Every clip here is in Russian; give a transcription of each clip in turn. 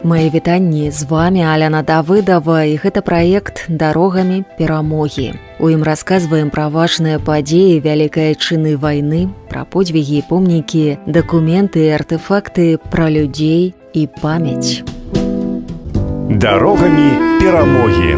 Мои вітанні, з вами Аляна Давыдова, і гэта праект «Дарогамі перамогі». У ім расказваем пра важныя падзеі вялікай айчыны вайны, пра подзвігі і помнікі, дакументы і артефакты, пра людзей і памяць. «Дорогами перамоги».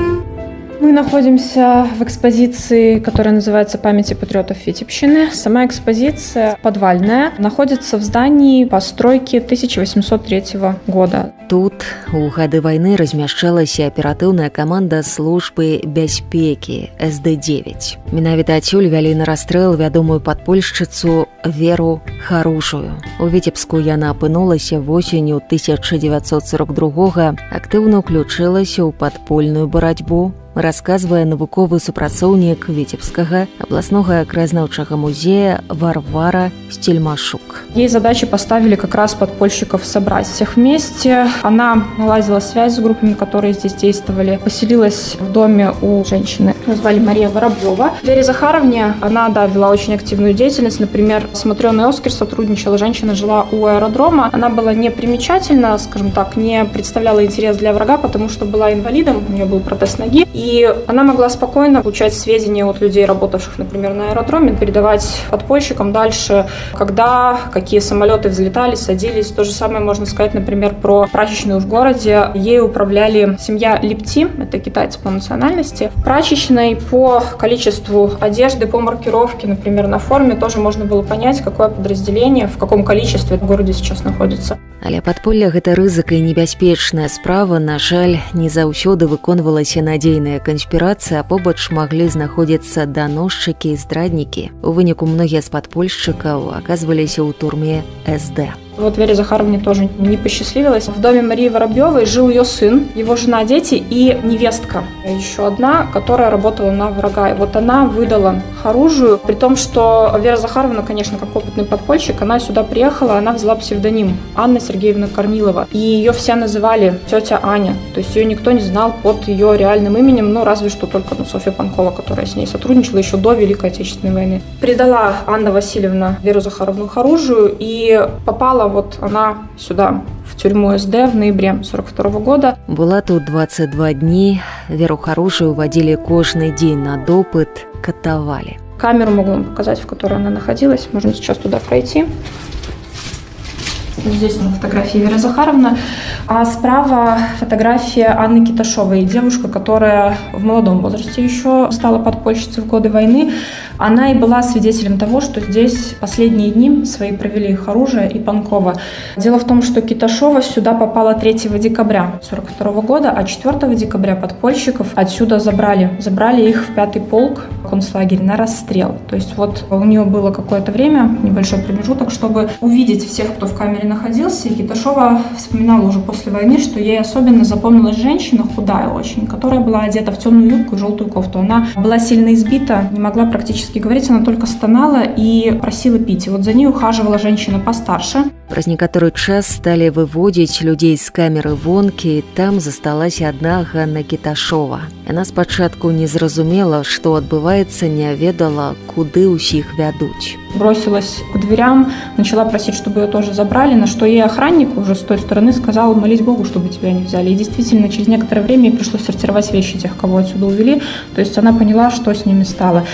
Мы находимся в экспозиции, которая называется «Памяти патриотов Витебщины». Сама экспозиция подвальная, находится в здании постройки 1803 года. Тут у гады вайны размяшчалася аператыўная каманда службы бяспекі СД-9. Менавіта адсюль вялі на расстрэл вядомую падпольшчыцу Веру Харужую. У Віцебску яна апынулася восенню 1942-го, актыўна ўключылася ў падпольную барацьбу, расказвае навуковы супрацоўнік Витебскага областного краезнаўчага музея Варвара Стельмашук. Ей задачи поставили как раз подпольщиков собрать всех вместе. Она наладила связь с группами, которые здесь действовали. Поселилась в доме у женщины, назвали Мария Воробьева. Вере Захаровне она, вела очень активную деятельность. Например, с Матрёной Оскер сотрудничала. Женщина жила у аэродрома. Она была не примечательна, скажем так, не представляла интерес для врага, потому что была инвалидом, у нее был протез ноги. И она могла спокойно получать сведения от людей, работавших, например, на аэродроме, передавать подпольщикам дальше, когда, какие самолеты взлетали, садились. То же самое можно сказать, например, про прачечную в городе. Ей управляли семья Липти, это китайцы по национальности. В прачечной по количеству одежды, по маркировке, например, на форме тоже можно было понять, какое подразделение, в каком количестве в городе сейчас находится. Але падполле гэта рызыка і небяспечная справа, на жаль, не заўсёды выконвалася надзейная канспірацыя, а побач маглі знаходзіцца даносчыкі і здраднікі. У выніку многія з падпольшчыкаў аказваліся ў турме СД. Вот Вере Захаровне тоже не посчастливилось. В доме Марии Воробьевой жил ее сын, его жена, дети и невестка. Еще одна, которая работала на врага. И вот она выдала Харужию, при том, что Вера Захаровна, конечно, как опытный подпольщик, она сюда приехала, она взяла псевдоним Анна Сергеевна Корнилова. И ее все называли тетя Аня. То есть ее никто не знал под ее реальным именем, разве что только Софья Панкова, которая с ней сотрудничала еще до Великой Отечественной войны. Предала Анна Васильевна Веру Захаровну Харужию и попала вот она сюда, в тюрьму СД в ноябре 1942 года. Была тут 22 дні, Веру Харужую водили каждый день на допыт, катовали. Камеру могу вам показать, в которой она находилась. Можно сейчас туда пройти. Здесь фотография Веры Захаровны, а справа фотография Анны Киташовой, девушка, которая в молодом возрасте еще стала подпольщицей в годы войны. Она и была свидетелем того, что здесь последние дни свои провели Харужия и Панкова. Дело в том, что Киташова сюда попала 3 декабря 1942 года, а 4 декабря подпольщиков отсюда забрали. Забрали их в 5-й полк, концлагерь, на расстрел. То есть вот у нее было какое-то время, небольшой промежуток, чтобы увидеть всех, кто в камере находился. И Киташова вспоминала уже после войны, что ей особенно запомнилась женщина, худая очень, которая была одета в темную юбку и желтую кофту. Она была сильно избита, не могла практически говорить, она только стонала и просила пить. И вот за ней ухаживала женщина постарше. Праз некаторы час стали выводзіць людзей з камеры вонкі, і там засталася адна Ганна Кіташова. Яна спачатку не зразумела, што адбываецца, не ведала, куды ўсіх вядуць. Бросилась к дверям, начала просить, чтобы ее тоже забрали, на что ей охранник уже с той стороны сказал: молись Богу, чтобы тебя не взяли. И действительно, через некоторое время ей пришлось сортировать вещи тех, кого отсюда увели. То есть она поняла, что с ними стало.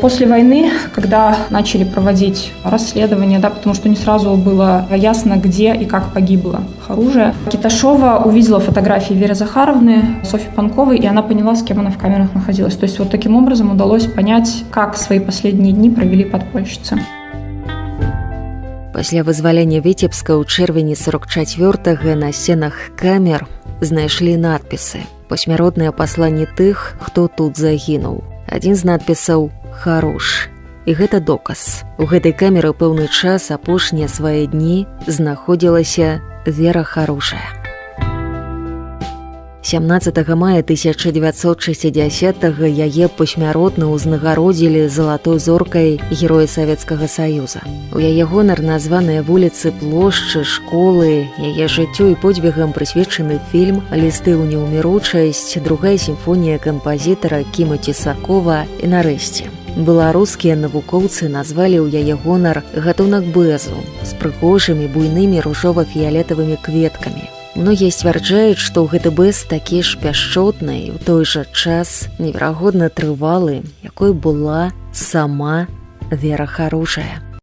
После войны, когда начали проводить расследование, потому что не сразу было ясно, где и как погибла Харужия, Киташова увидела фотографии Веры Захаровны, Софьи Панковой, и она поняла, с кем она в камерах находилась. То есть вот таким образом удалось понять, как свои последние дни провели подпольщицы. Пасля вызвалення Віцебска ў чэрвені 44-го на сценах камер знайшлі надпісы, пасмяротныя пасланні тых, хто тут загінуў. Адзін з надпісаў «Харуш». І гэта доказ. У гэтай камеры пэўны час апошнія свае дні знаходзілася Вера Харужая. 17 мая 1960-го яе пасмяротна ўзнагародзілі залатой зоркай Героя Савецкага Саюза. У яе гонар названыя вуліцы, плошчы, школы, яе жыццю і подзвігам прысвечаны фільм «Лісты ў неўміручасць», другая сімфонія кампазітара Кіма Цісакова і нарэшце. Беларускія навукоўцы назвалі ў яе гонар гатунак бэзу з прыгожымі буйнымі ружова-фіялетавымі кветкамі. Многія сцвярджаюць, што гэты бэс такі ж пяшчотны і ў той жа час неверагодна трывалы, якой была сама Вера Харужая.